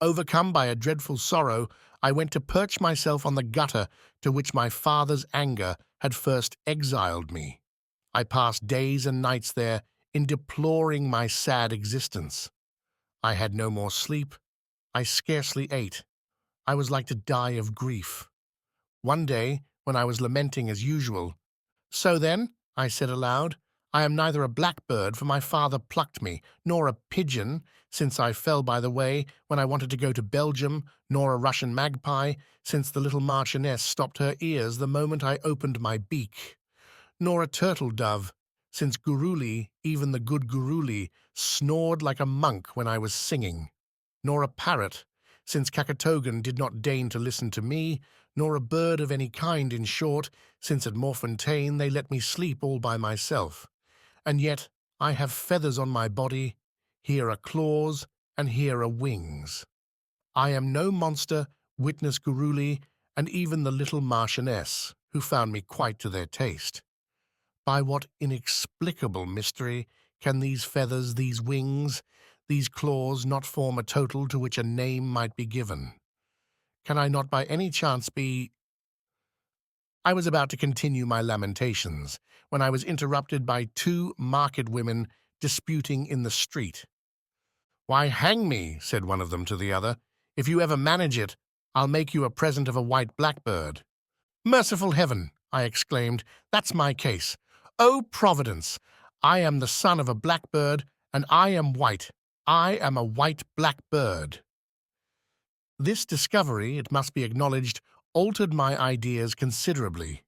Overcome by a dreadful sorrow, I went to perch myself on the gutter to which my father's anger had first exiled me. I passed days and nights there in deploring my sad existence. I had no more sleep. I scarcely ate. I was like to die of grief. One day, when I was lamenting as usual, "So then," I said aloud, "I am neither a blackbird, for my father plucked me, nor a pigeon, since I fell by the way when I wanted to go to Belgium, nor a Russian magpie, since the little marchioness stopped her ears the moment I opened my beak, nor a turtle dove, since Guruli, even the good Guruli, snored like a monk when I was singing, nor a parrot, since Cockatoo did not deign to listen to me, nor a bird of any kind, in short, since at Morfontaine they let me sleep all by myself. And yet I have feathers on my body, here are claws, and here are wings. I am no monster, witness Guruli, and even the little marchioness, who found me quite to their taste. By what inexplicable mystery can these feathers, these wings, these claws not form a total to which a name might be given? Can I not by any chance be— I was about to continue my lamentations when I was interrupted by two market women disputing in the street. "Why, hang me," said one of them to the other, "if you ever manage it, I'll make you a present of a white blackbird." "Merciful heaven!" I exclaimed, "that's my case. Oh, Providence! I am the son of a blackbird, and I am white. I am a white blackbird." This discovery, it must be acknowledged, altered my ideas considerably.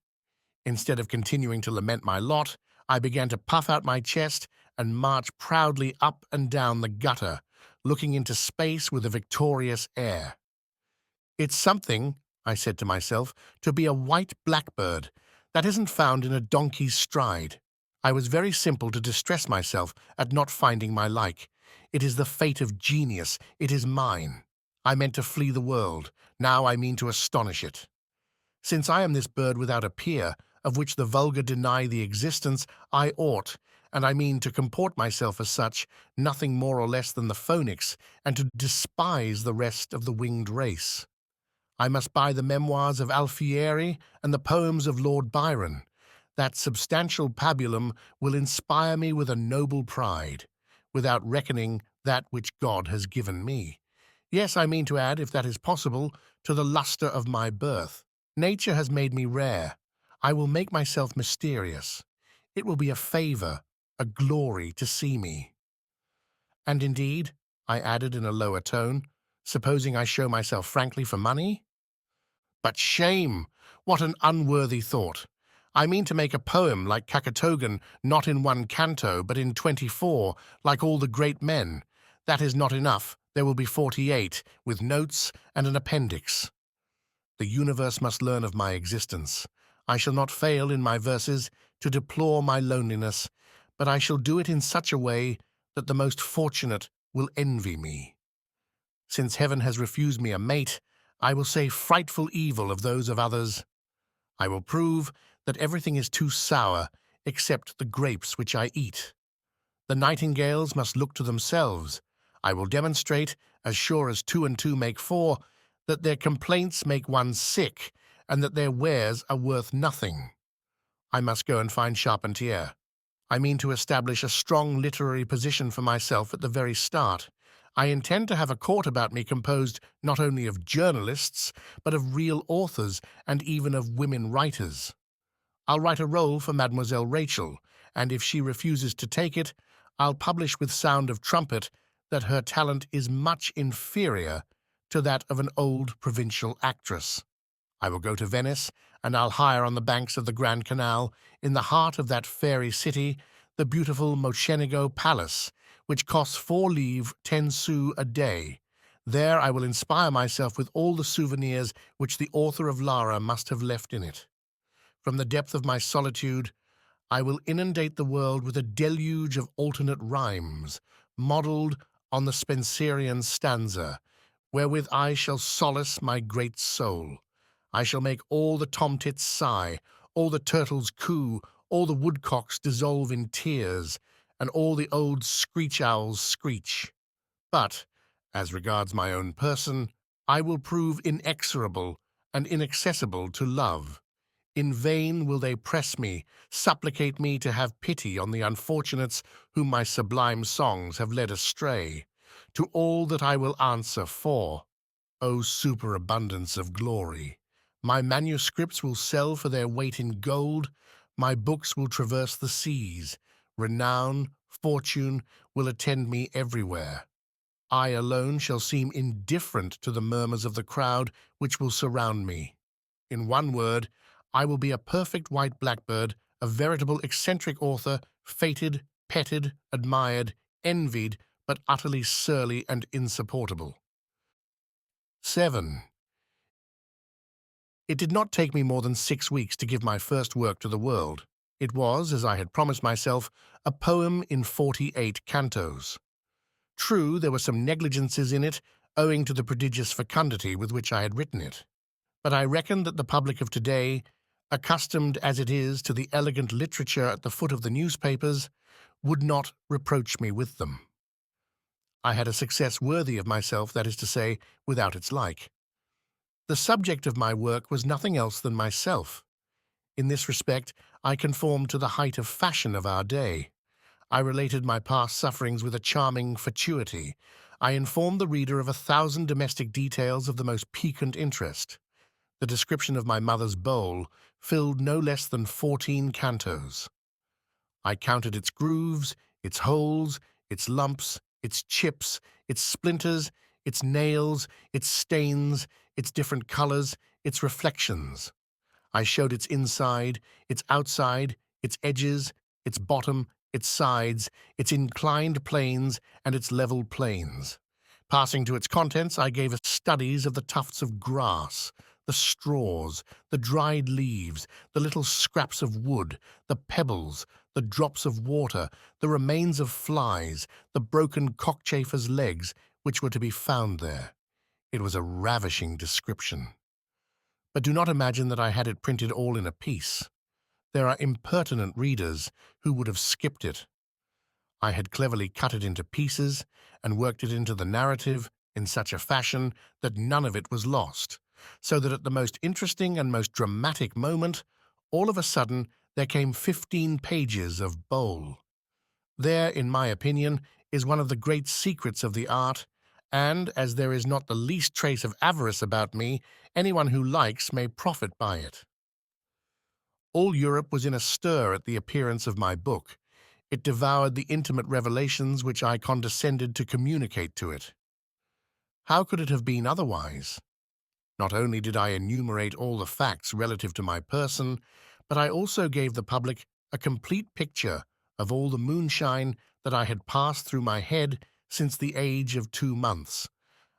Instead of continuing to lament my lot, I began to puff out my chest and march proudly up and down the gutter, looking into space with a victorious air. "It's something," I said to myself, "to be a white blackbird. That isn't found in a donkey's stride." I was very simple to distress myself at not finding my like. It is the fate of genius. It is mine. I meant to flee the world. Now I mean to astonish it. Since I am this bird without a peer, of which the vulgar deny the existence, I ought, and I mean to comport myself as such, nothing more or less than the phonics, and to despise the rest of the winged race. I must buy the memoirs of Alfieri and the poems of Lord Byron. That substantial pabulum will inspire me with a noble pride, without reckoning that which God has given me. Yes, I mean to add, if that is possible, to the lustre of my birth. Nature has made me rare. I will make myself mysterious. It will be a favor, a glory to see me. And indeed, I added in a lower tone, supposing I show myself frankly for money? But shame! What an unworthy thought! I mean to make a poem like cockatoo, not in one canto, but in 24, like all the great men. That is not enough. There will be 48, with notes and an appendix. The universe must learn of my existence. I shall not fail in my verses to deplore my loneliness, but I shall do it in such a way that the most fortunate will envy me. Since heaven has refused me a mate, I will say frightful evil of those of others. I will prove that everything is too sour except the grapes which I eat. The nightingales must look to themselves. I will demonstrate, as sure as 2 and 2 make 4, that their complaints make one sick, and that their wares are worth nothing. I must go and find Charpentier. I mean to establish a strong literary position for myself at the very start. I intend to have a court about me composed not only of journalists, but of real authors and even of women writers. I'll write a role for Mademoiselle Rachel, and if she refuses to take it, I'll publish with sound of trumpet that her talent is much inferior to that of an old provincial actress. I will go to Venice, and I'll hire on the banks of the Grand Canal, in the heart of that fairy city, the beautiful Mocenigo Palace, which costs 4 livres 10 sous a day. There I will inspire myself with all the souvenirs which the author of Lara must have left in it. From the depth of my solitude, I will inundate the world with a deluge of alternate rhymes, modelled on the Spenserian stanza, wherewith I shall solace my great soul. I shall make all the tomtits sigh, all the turtles coo, all the woodcocks dissolve in tears, and all the old screech-owls screech. But, as regards my own person, I will prove inexorable and inaccessible to love. In vain will they press me, supplicate me to have pity on the unfortunates whom my sublime songs have led astray. To all that I will answer for, O superabundance of glory. My manuscripts will sell for their weight in gold, my books will traverse the seas, renown, fortune will attend me everywhere. I alone shall seem indifferent to the murmurs of the crowd which will surround me. In one word, I will be a perfect white blackbird, a veritable eccentric author, feted, petted, admired, envied, but utterly surly and insupportable. 7. It did not take me more than 6 weeks to give my first work to the world. It was, as I had promised myself, a poem in 48 cantos. True, there were some negligences in it, owing to the prodigious fecundity with which I had written it. But I reckon that the public of today, accustomed as it is to the elegant literature at the foot of the newspapers, would not reproach me with them. I had a success worthy of myself, that is to say, without its like. The subject of my work was nothing else than myself. In this respect, I conformed to the height of fashion of our day. I related my past sufferings with a charming fatuity. I informed the reader of 1,000 domestic details of the most piquant interest. The description of my mother's bowl filled no less than 14 cantos. I counted its grooves, its holes, its lumps, its chips, its splinters, its nails, its stains, its different colors, its reflections. I showed its inside, its outside, its edges, its bottom, its sides, its inclined planes, and its level planes. Passing to its contents, I gave studies of the tufts of grass, the straws, the dried leaves, the little scraps of wood, the pebbles, the drops of water, the remains of flies, the broken cockchafer's legs, which were to be found there. It was a ravishing description. But do not imagine that I had it printed all in a piece. There are impertinent readers who would have skipped it. I had cleverly cut it into pieces and worked it into the narrative in such a fashion that none of it was lost, so that at the most interesting and most dramatic moment, all of a sudden there came 15 pages of bowl. There, in my opinion, is one of the great secrets of the art, and, as there is not the least trace of avarice about me, anyone who likes may profit by it. All Europe was in a stir at the appearance of my book. It devoured the intimate revelations which I condescended to communicate to it. How could it have been otherwise? Not only did I enumerate all the facts relative to my person, but I also gave the public a complete picture of all the moonshine that I had passed through my head since the age of 2 months.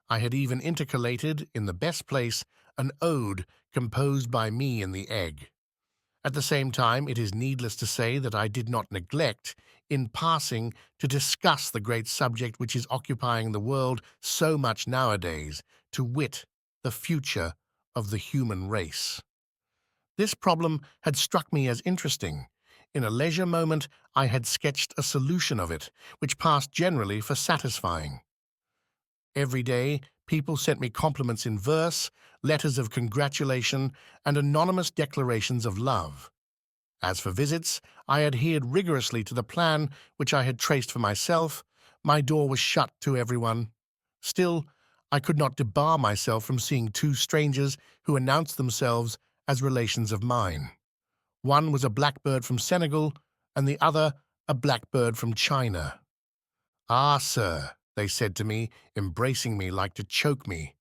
I had even intercalated, in the best place, an ode composed by me in the egg. At the same time, it is needless to say that I did not neglect, in passing, to discuss the great subject which is occupying the world so much nowadays, to wit, the future of the human race. This problem had struck me as interesting. In a leisure moment, I had sketched a solution of it, which passed generally for satisfying. Every day, people sent me compliments in verse, letters of congratulation, and anonymous declarations of love. As for visits, I adhered rigorously to the plan which I had traced for myself. My door was shut to everyone. Still, I could not debar myself from seeing two strangers who announced themselves as relations of mine. One was a blackbird from Senegal, and the other a blackbird from China. "Ah, sir," they said to me, embracing me like to choke me,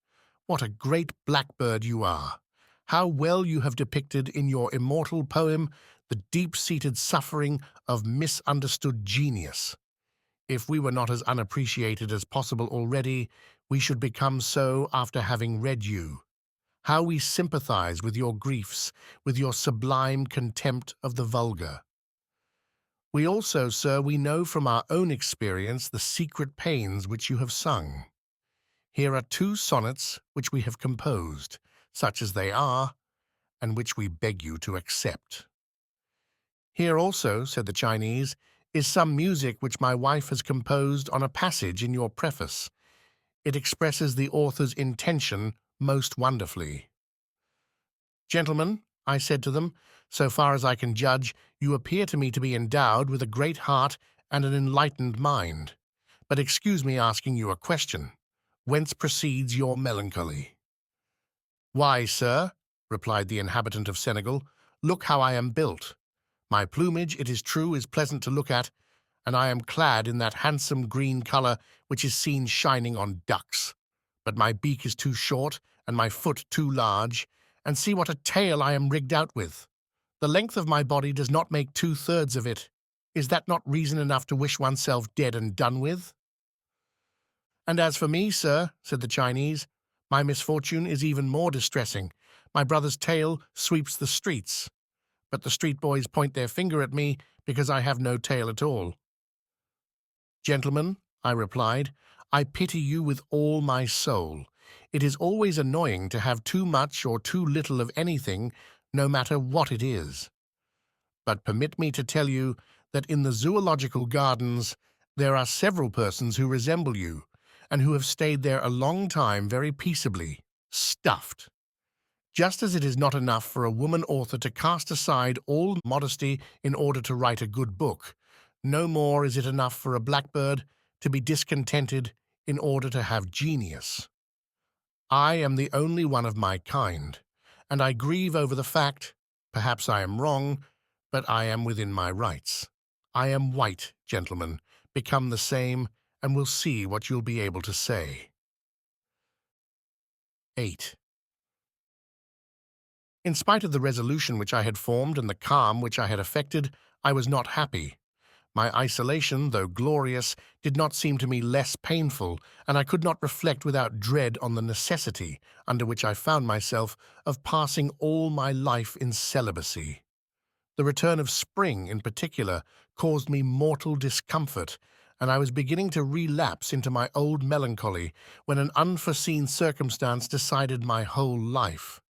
"what a great blackbird you are! How well you have depicted in your immortal poem the deep-seated suffering of misunderstood genius. If we were not as unappreciated as possible already, we should become so after having read you. How we sympathize with your griefs, with your sublime contempt of the vulgar. We also, sir, we know from our own experience the secret pains which you have sung. Here are 2 sonnets which we have composed, such as they are, and which we beg you to accept." "Here also," said the Chinese, "is some music which my wife has composed on a passage in your preface. It expresses the author's intention most wonderfully." "Gentlemen," I said to them, "so far as I can judge, you appear to me to be endowed with a great heart and an enlightened mind. But excuse me asking you a question. Whence proceeds your melancholy?" "Why, sir," replied the inhabitant of Senegal, "look how I am built. My plumage, it is true, is pleasant to look at, and I am clad in that handsome green color which is seen shining on ducks. But my beak is too short, and my foot too large, and see what a tail I am rigged out with. The length of my body does not make 2/3 of it. Is that not reason enough to wish oneself dead and done with?" "And as for me, sir," said the Chinese, "my misfortune is even more distressing. My brother's tail sweeps the streets, but the street boys point their finger at me because I have no tail at all." "Gentlemen," I replied, "I pity you with all my soul. It is always annoying to have too much or too little of anything, no matter what it is. But permit me to tell you that in the zoological gardens there are several persons who resemble you, and who have stayed there a long time very peaceably, stuffed. Just as it is not enough for a woman author to cast aside all modesty in order to write a good book, no more is it enough for a blackbird to be discontented in order to have genius. I am the only one of my kind, and I grieve over the fact. Perhaps I am wrong, but I am within my rights. I am white, gentlemen. Become the same, and we'll see what you'll be able to say." 8. In spite of the resolution which I had formed and the calm which I had affected, I was not happy. My isolation, though glorious, did not seem to me less painful, and I could not reflect without dread on the necessity, under which I found myself, of passing all my life in celibacy. The return of spring, in particular, caused me mortal discomfort, and I was beginning to relapse into my old melancholy when an unforeseen circumstance decided my whole life.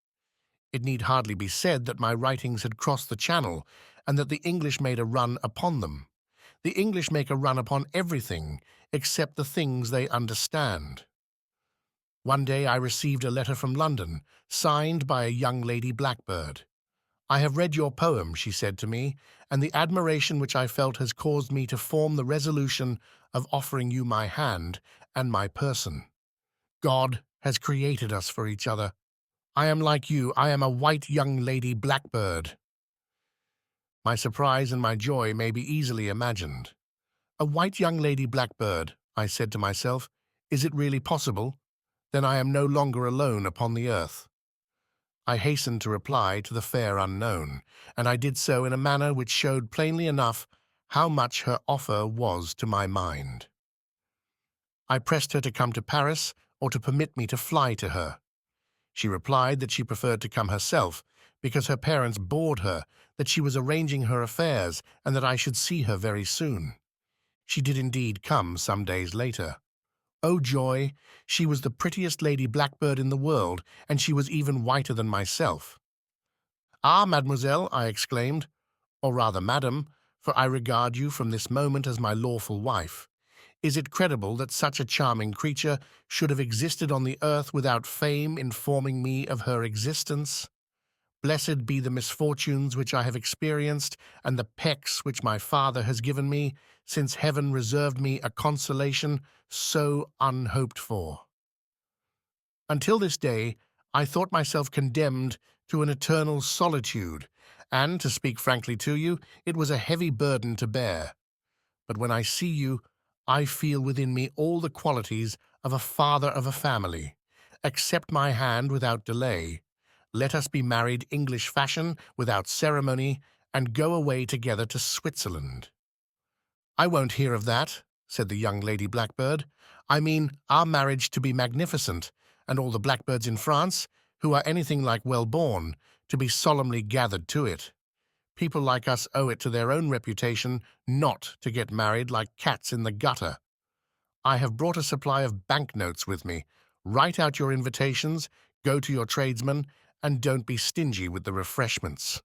It need hardly be said that my writings had crossed the Channel, and that the English made a run upon them. The English make a run upon everything except the things they understand. One day I received a letter from London, signed by a young lady Blackbird. "I have read your poem," she said to me, "and the admiration which I felt has caused me to form the resolution of offering you my hand and my person. God has created us for each other. I am like you, I am a white young lady Blackbird." My surprise and my joy may be easily imagined. A white young lady blackbird, I said to myself. Is it really possible? Then I am no longer alone upon the earth. I hastened to reply to the fair unknown, and I did so in a manner which showed plainly enough how much her offer was to my mind. I pressed her to come to Paris or to permit me to fly to her. She replied that she preferred to come herself because her parents bored her, that she was arranging her affairs, and that I should see her very soon. She did indeed come some days later. Oh joy! She was the prettiest lady blackbird in the world, and she was even whiter than myself. "Ah, mademoiselle," I exclaimed, "or rather, madam, for I regard you from this moment as my lawful wife. Is it credible that such a charming creature should have existed on the earth without fame informing me of her existence? Blessed be the misfortunes which I have experienced and the pecks which my father has given me, since heaven reserved me a consolation so unhoped for. Until this day, I thought myself condemned to an eternal solitude, and, to speak frankly to you, it was a heavy burden to bear. But when I see you, I feel within me all the qualities of a father of a family. Accept my hand without delay. Let us be married English fashion, without ceremony, and go away together to Switzerland." "I won't hear of that," said the young lady blackbird. "I mean our marriage to be magnificent, and all the blackbirds in France, who are anything like well-born, to be solemnly gathered to it. People like us owe it to their own reputation not to get married like cats in the gutter. I have brought a supply of banknotes with me. Write out your invitations, go to your tradesmen, and don't be stingy with the refreshments."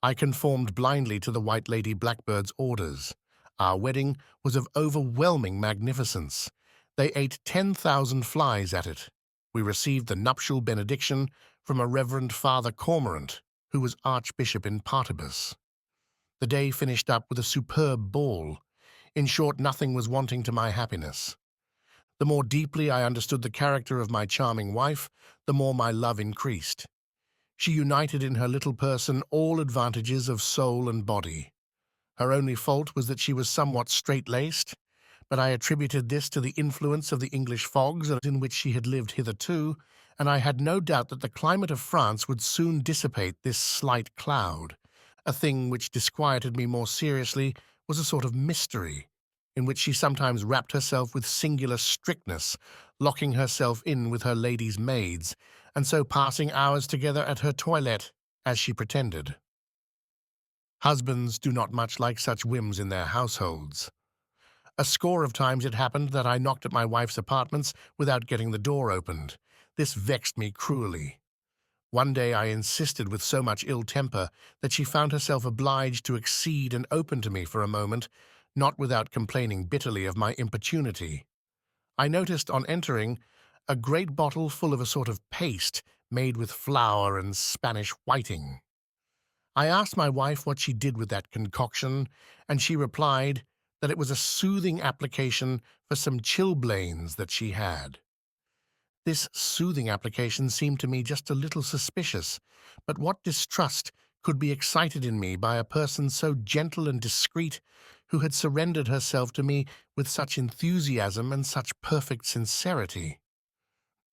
I conformed blindly to the White Lady Blackbird's orders. Our wedding was of overwhelming magnificence. They ate 10,000 flies at it. We received the nuptial benediction from a Reverend Father Cormorant, who was Archbishop in Partibus. The day finished up with a superb ball. In short, nothing was wanting to my happiness. The more deeply I understood the character of my charming wife, the more my love increased. She united in her little person all advantages of soul and body. Her only fault was that she was somewhat straight-laced, but I attributed this to the influence of the English fogs in which she had lived hitherto, and I had no doubt that the climate of France would soon dissipate this slight cloud. A thing which disquieted me more seriously was a sort of mystery, in which she sometimes wrapped herself with singular strictness, locking herself in with her ladies' maids, and so passing hours together at her toilette, as she pretended. Husbands do not much like such whims in their households. A score of times it happened that I knocked at my wife's apartments without getting the door opened. This vexed me cruelly. One day I insisted with so much ill temper that she found herself obliged to accede and open to me for a moment, not without complaining bitterly of my importunity. I noticed on entering a great bottle full of a sort of paste made with flour and Spanish whiting. I asked my wife what she did with that concoction, and she replied that it was a soothing application for some chilblains that she had. This soothing application seemed to me just a little suspicious, but what distrust could be excited in me by a person so gentle and discreet, who had surrendered herself to me with such enthusiasm and such perfect sincerity?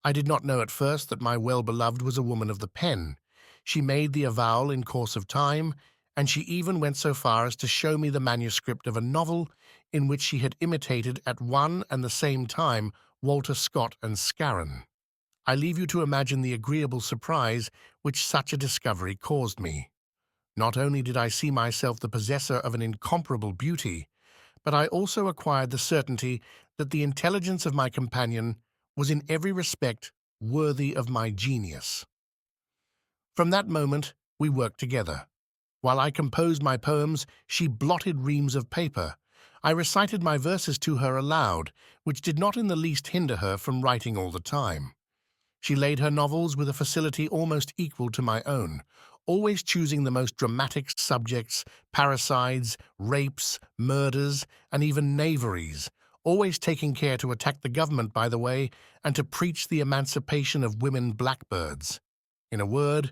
I did not know at first that my well-beloved was a woman of the pen. She made the avowal in course of time, and she even went so far as to show me the manuscript of a novel in which she had imitated at one and the same time Walter Scott and Scarron. I leave you to imagine the agreeable surprise which such a discovery caused me. Not only did I see myself the possessor of an incomparable beauty, but I also acquired the certainty that the intelligence of my companion was in every respect worthy of my genius. From that moment we worked together. While I composed my poems, she blotted reams of paper. I recited my verses to her aloud, which did not in the least hinder her from writing all the time. She laid her novels with a facility almost equal to my own, always choosing the most dramatic subjects, parricides, rapes, murders, and even knaveries, always taking care to attack the government by the way, and to preach the emancipation of women blackbirds. In a word,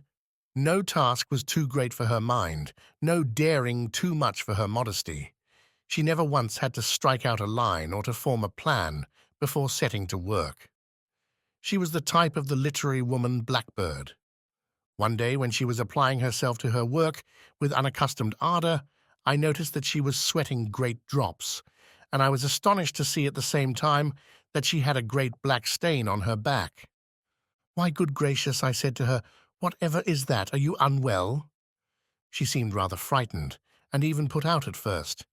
No task was too great for her mind, no daring too much for her modesty. She never once had to strike out a line or to form a plan before setting to work. She was the type of the literary woman Blackbird. One day, when she was applying herself to her work with unaccustomed ardor, I noticed that she was sweating great drops, and I was astonished to see at the same time that she had a great black stain on her back. "Why, good gracious," I said to her, "whatever is that? Are you unwell?" She seemed rather frightened, and even put out at first.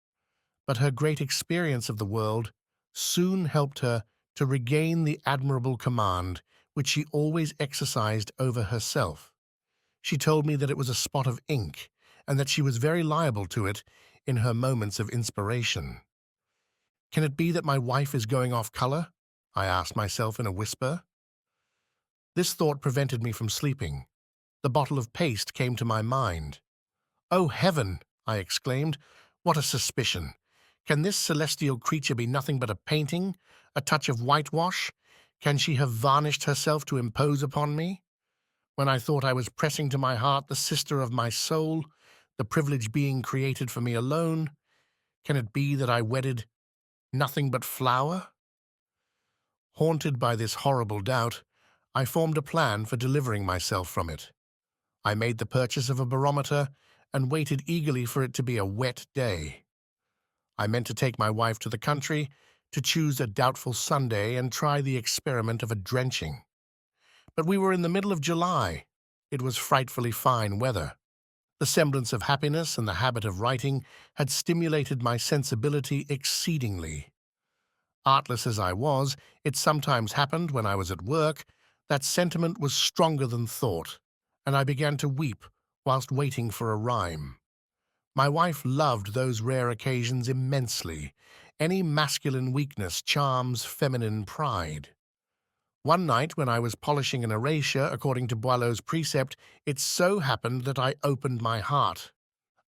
But her great experience of the world soon helped her to regain the admirable command which she always exercised over herself. She told me that it was a spot of ink, and that she was very liable to it in her moments of inspiration. "Can it be that my wife is going off color?" I asked myself in a whisper. This thought prevented me from sleeping. The bottle of paste came to my mind. "Oh, heaven!" I exclaimed. "What a suspicion! Can this celestial creature be nothing but a painting, a touch of whitewash? Can she have varnished herself to impose upon me? When I thought I was pressing to my heart the sister of my soul, the privileged being created for me alone, can it be that I wedded nothing but flour?" Haunted by this horrible doubt, I formed a plan for delivering myself from it. I made the purchase of a barometer and waited eagerly for it to be a wet day. I meant to take my wife to the country, to choose a doubtful Sunday and try the experiment of a drenching. But we were in the middle of July. It was frightfully fine weather. The semblance of happiness and the habit of writing had stimulated my sensibility exceedingly. Artless as I was, it sometimes happened when I was at work that sentiment was stronger than thought, and I began to weep whilst waiting for a rhyme. My wife loved those rare occasions immensely. Any masculine weakness charms feminine pride. One night, when I was polishing an erasure according to Boileau's precept, it so happened that I opened my heart.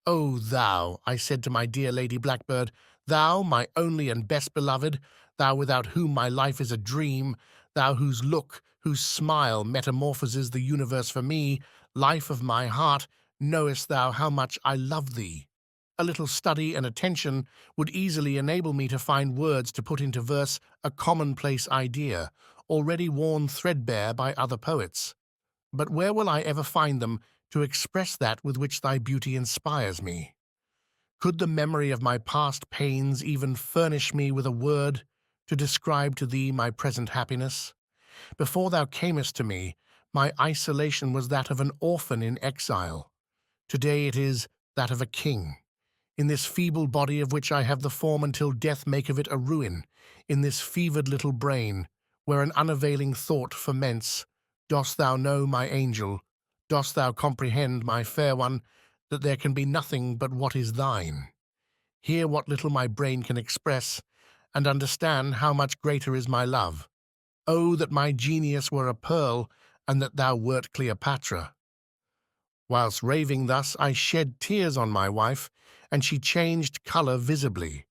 "O thou," I said to my dear Lady Blackbird, "thou, my only and best beloved, thou without whom my life is a dream, thou whose look, whose smile metamorphoses the universe for me, life of my heart, knowest thou how much I love thee? A little study and attention would easily enable me to find words to put into verse a commonplace idea, already worn threadbare by other poets. But where will I ever find them to express that with which thy beauty inspires me? Could the memory of my past pains even furnish me with a word to describe to thee my present happiness? Before thou camest to me, my isolation was that of an orphan in exile. Today it is that of a king. In this feeble body of which I have the form until death make of it a ruin, in this fevered little brain, where an unavailing thought ferments, dost thou know, my angel, dost thou comprehend, my fair one, that there can be nothing but what is thine? Hear what little my brain can express, and understand how much greater is my love. Oh, that my genius were a pearl, and that thou wert Cleopatra!" Whilst raving thus, I shed tears on my wife, and she changed colour visibly.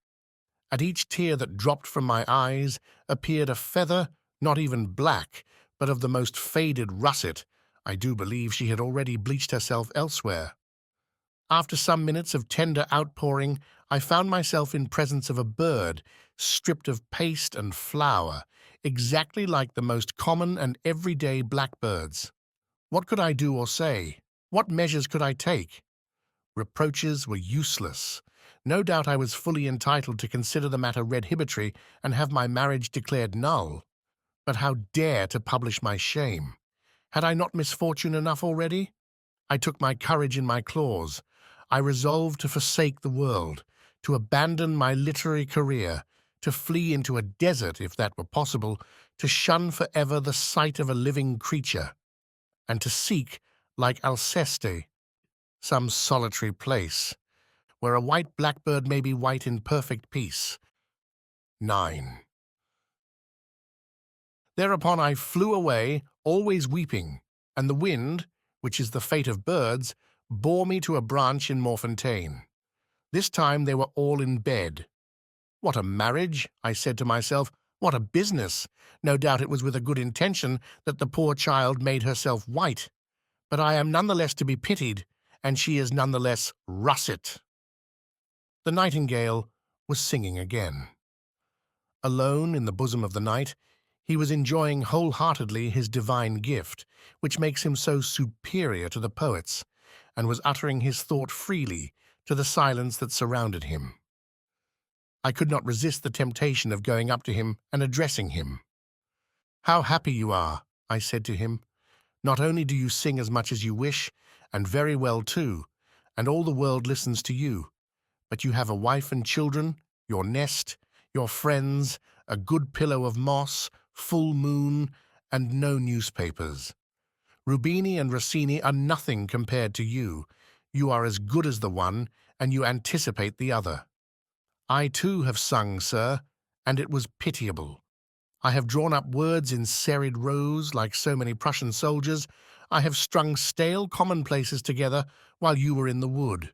At each tear that dropped from my eyes appeared a feather, not even black, but of the most faded russet. I do believe she had already bleached herself elsewhere. After some minutes of tender outpouring, I found myself in presence of a bird, stripped of paste and flour, exactly like the most common and everyday blackbirds. What could I do or say? What measures could I take? Reproaches were useless. No doubt I was fully entitled to consider the matter redhibitory and have my marriage declared null. But how dare to publish my shame? Had I not misfortune enough already? I took my courage in my claws. I resolved to forsake the world, to abandon my literary career, to flee into a desert, if that were possible, to shun forever the sight of a living creature, and to seek, like Alceste, some solitary place, where a white blackbird may be white in perfect peace. 9. Thereupon I flew away, always weeping, and the wind, which is the fate of birds, bore me to a branch in Morfontaine. This time they were all in bed. "What a marriage!" I said to myself. "What a business!" No doubt it was with a good intention that the poor child made herself white. but I am nonetheless to be pitied, and she is nonetheless russet." The nightingale was singing again. Alone in the bosom of the night, he was enjoying wholeheartedly his divine gift, which makes him so superior to the poets, and was uttering his thought freely to the silence that surrounded him. I could not resist the temptation of going up to him and addressing him. "How happy you are," I said to him. "Not only do you sing as much as you wish, and very well too, and all the world listens to you, but you have a wife and children, your nest, your friends, a good pillow of moss, full moon, and no newspapers. Rubini and Rossini are nothing compared to you. You are as good as the one, and you anticipate the other. I too have sung, sir, and it was pitiable. I have drawn up words in serried rows like so many Prussian soldiers. I have strung stale commonplaces together while you were in the wood.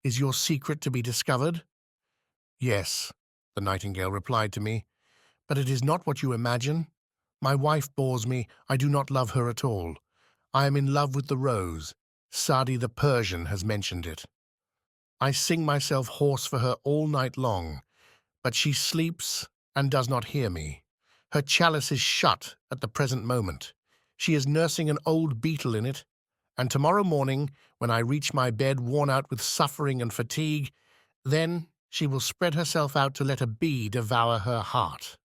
Is your secret to be discovered?" "Yes," the nightingale replied to me, "but it is not what you imagine. My wife bores me. I do not love her at all. I am in love with the rose. Sadi the Persian has mentioned it. I sing myself hoarse for her all night long, but she sleeps and does not hear me. Her chalice is shut at the present moment. She is nursing an old beetle in it, and tomorrow morning, when I reach my bed worn out with suffering and fatigue, then she will spread herself out to let a bee devour her heart."